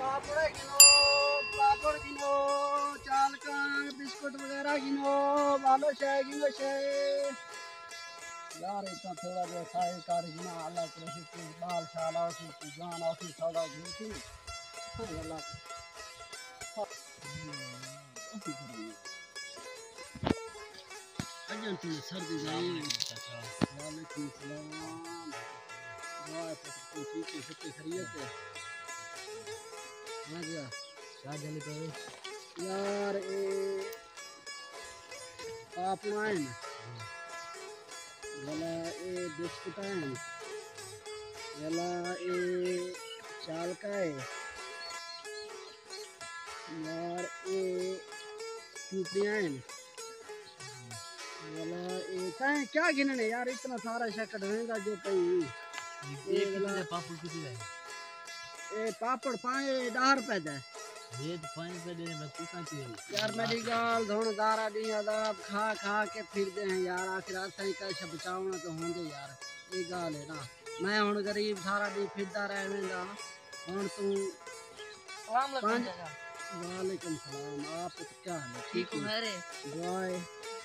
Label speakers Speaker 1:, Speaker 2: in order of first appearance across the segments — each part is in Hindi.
Speaker 1: पापड़ किलो, पापड़ किलो, चालकन बिस्कुट वगैरह किलो, बालो शाय किलो शाय। यार इतना थोड़ा जो साए कार गिना अल्लाह के रसूल बाल शाला की जान और सौदा घूमती अल्लाह अजन तुम सर्दी नहीं। वालेकुम सलाम। दुआ पत्ती ठीक है सबके खैरियत है। हाँ जी क्या जल्दी करो यार ये आप आए वाला ये बिस्कुट है वाला ये चाल का है यार ये टूटियाँ हैं वाला ये क्या गिनने यार इतना सारा शक्कर रहेगा जो कहीं ये वाला
Speaker 2: पापड़ कितने है?
Speaker 1: ये पापड़ 10 रुपए का है।
Speaker 2: ये तो 5 रुपए देने में कितना चाहिए
Speaker 1: यार मेरी गाल धोन दारा दी अदाब खा खा के फिरते हैं यार आखिर सही कैसे बचाओ तो होंगे यार ये गाल है ना मैं हुन गरीब सारा दी फिरता रहवेंगा हुन तू वालेकुम सलाम आप क्या हाल है
Speaker 2: ठीक हो मेरे
Speaker 1: दुआए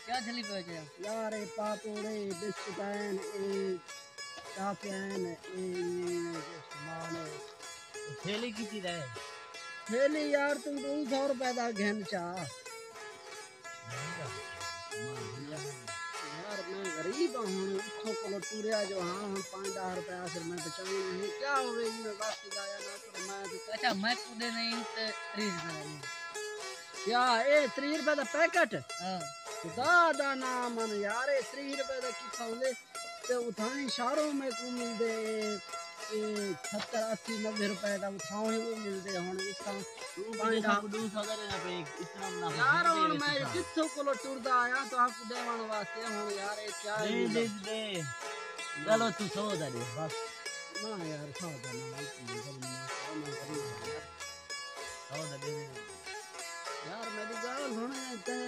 Speaker 2: क्या जल्दी पहुंचे
Speaker 1: यार ये पापड़े बिस्कुट हैं ये काफी हैं ये सामान है
Speaker 2: थैली कितनी है
Speaker 1: थैली यार तुम 200 रुपए का घेन चाह यार मैं गरीब हूँ को टूरिया जो हाँ हम 5-10 रुपया फिर मैं बचाऊँ नहीं क्या हो गई मैं बाकी गाया ना तो मैं तो
Speaker 2: अच्छा मैं कूदे नहीं तो 30 रुपए
Speaker 1: क्या ये 30 रुपए का पैकेट
Speaker 2: हां
Speaker 1: दादा ना मन यार ये 30 रुपए का कितना होंगे तो उठाई शहरों में को मिल दे 70-80-90 रुपए का उठाओ ही वो मिल दे हुन इसका
Speaker 2: 200 देना पे इतना ना
Speaker 1: यार हुन मैं कित्थों को टुरदा आया तो आपको देवन वास्ते हुन यार ये क्या
Speaker 2: दे चलो तू 100 दे बस
Speaker 1: ना यार 100 देना
Speaker 2: दे
Speaker 1: यार मेरी गाल होने तय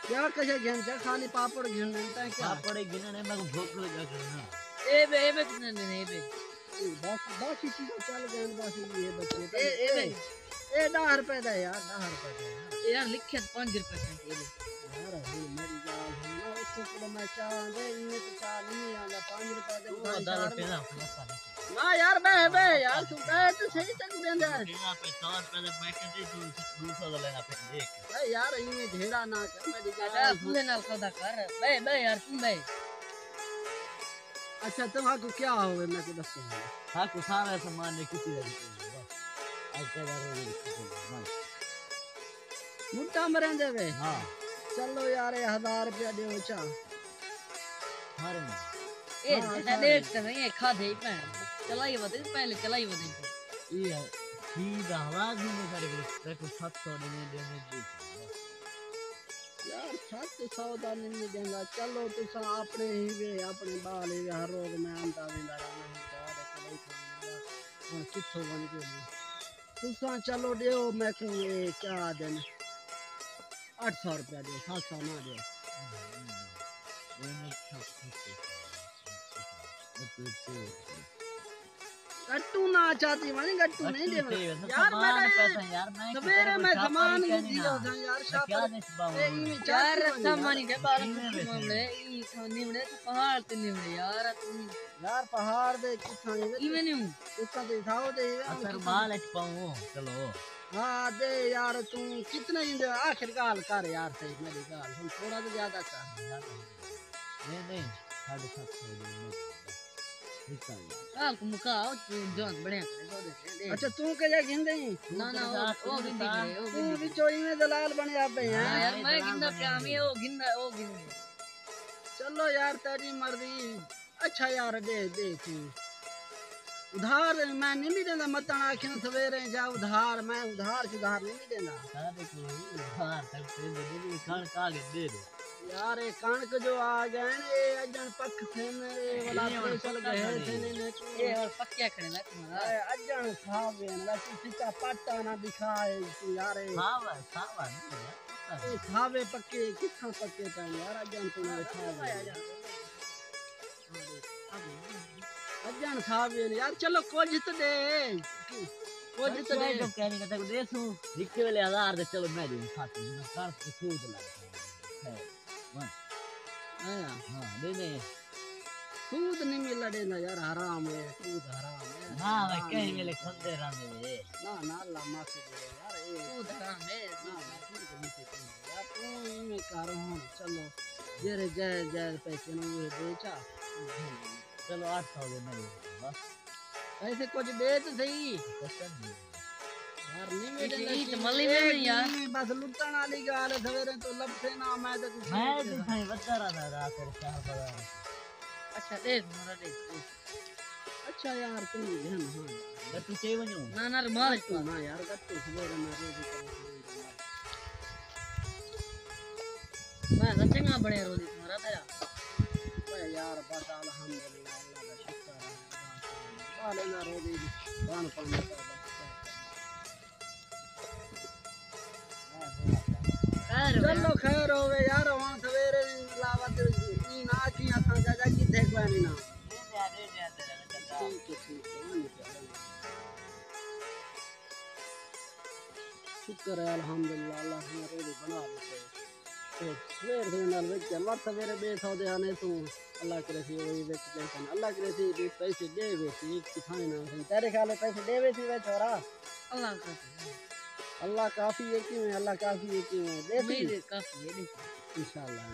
Speaker 1: क्या कहे घेन खाली पापड़ घेन लेता है क्या
Speaker 2: पापड़ गिनने में भूख लगा करना ए बे कितने देने ए बे
Speaker 1: बाकी चीजें चल गए बाकी ये बच्चे ए 10 रुपए का यार 10 रुपए का
Speaker 2: यार लिखे 5 रुपए का
Speaker 1: यार मेरी गाल ना उसको तो मैं चाह दे ये तो चाह नहीं आना 5 रुपए दे 10 रुपए ना यार बे यार तू कहे तो सही तक देंगे
Speaker 2: देना पे 100 रुपए दे पैकेट दे 200 लेना पे देख
Speaker 1: ए यार ये ढेरा ना कर मेरी
Speaker 2: गाल तू लेना सौदा कर बे यार तुम बे
Speaker 1: अच्छा तुम्हारा क्या होवे मैं को दसो
Speaker 2: हां को सारा सामान ने कितनी लगी बस आज का बार
Speaker 1: मुट्ठा मरें देवे
Speaker 2: हां
Speaker 1: चलो यार 1000 रुपया दे चा
Speaker 2: हर ए देख तो नहीं खा दे पे चलाई बता पहले चलाई बता ये सीधा हवा भी में करे को 700 देने जी
Speaker 1: यार 700 दाने नहीं देंगा चलो तुसा अपने ही वे अपने बाल ही हर रोज में आंदा विंदा रहना है और किथों बन के तुसा चलो दियो मैं को ये क्या देन 800 रुपया दे 700 ना दे गट्टू ना चाहती मानी गट्टू नहीं दे यार मैं सवेरे में सामान नहीं दिया था यार शाप
Speaker 2: यार सामान के बारे में मामले ई निमड़े तो पहाड़ ते निमड़े यार तुम
Speaker 1: यार पहाड़ दे कितना
Speaker 2: ई में नहीं
Speaker 1: इसका तो दिखाओ दे
Speaker 2: असर बाल अट पाऊं चलो
Speaker 1: हां दे यार तू कितना ही दे आखिर गाल कर यार सही मेरी गाल हम थोड़ा तो ज्यादा कर
Speaker 2: दे 750 काल को मुकाओ जोन बढ़िया करे
Speaker 1: अच्छा तू के जा गिन दई
Speaker 2: ना ओ गिन दे
Speaker 1: तू भी चोरी में दलाल बने आप हैं
Speaker 2: यार मैं गिनना क्या मैं ओ गिन
Speaker 1: चलो यार तेरी मर्जी अच्छा यार दे तू उधार मैं नहीं देना मत आखिर सवेरे जा उधार मैं उधार नहीं देना
Speaker 2: सारे को उधार तक दे कान का दे
Speaker 1: यार ये कणक जो आ गए ने ये अजन पक थे मेरे वाला चल गए थे ने
Speaker 2: ये और पक्का खड़े ना तुम्हारा
Speaker 1: अजन खावे ना किसी पट्टा ना दिखाए यार
Speaker 2: खावा
Speaker 1: ये खावे पक्के कितना पक्के पे यार अजन तुमने खावे अजन साहब यार चलो कुछ तो दे कुछ तो दे
Speaker 2: तो कहने का तक दे तू लिखे वाले 1000 दे चलो मैं दूं खाते मैं कर के सूद लगा है
Speaker 1: आया
Speaker 2: हां दे दे
Speaker 1: सूद नहीं मिला देना यार हराम है सूद हराम है
Speaker 2: हां भाई कहीं मेले खंदे रहने में
Speaker 1: ना ना अल्लाह माफ करे यार ये
Speaker 2: सूद हराम है
Speaker 1: ना ना सूद नहीं से यार तू मैं कर हूं चलो जेरे जय जय पैसे ना वो बेचा
Speaker 2: चलो 800 दे मैं बस
Speaker 1: ऐसे कुछ दे तो सही
Speaker 2: कसम नहीं
Speaker 1: यार नहीं मिलेगा
Speaker 2: ये तो मल्ली में नहीं यार
Speaker 1: बस लुटन वाली गाल है सवेरे तो लब से ना मैं तो कुछ
Speaker 2: मैं तो भाई बता रहा था रात को 4 बजे अच्छा दे मेरा दे
Speaker 1: अच्छा यार तुम ध्यान हां
Speaker 2: मैं तू चाहिए बनो ना ना मार
Speaker 1: तू ना यार गत्तू सवेरे मैं रोज
Speaker 2: मैं सच्चेगा बड़े रोज तुम्हारा तेरा
Speaker 1: ओए यार बस अल्हम्दुलिल्लाह अल्लाह का शुक्र है वाले ना रोज पान पान चलो खैर होवे यार वहां सवेरे लावत ई ना की असा जाजा की देख वानी ना ठीक है शुक्र है अल्हम्दुलिल्लाह अल्लाह ने रोटी बना दी तो सवेर से नाल वेच अल्लाह सवेरे 200 दे आने तू अल्लाह करे सी वही वेच दे अल्लाह करे सी पैसे देवे सी किथाई ना तेरे ख्याल पैसे देवे सी वे छोरा अल्लाह काफी है क्यों अल्लाह काफी है क्यों दे काफी है इंशाल्लाह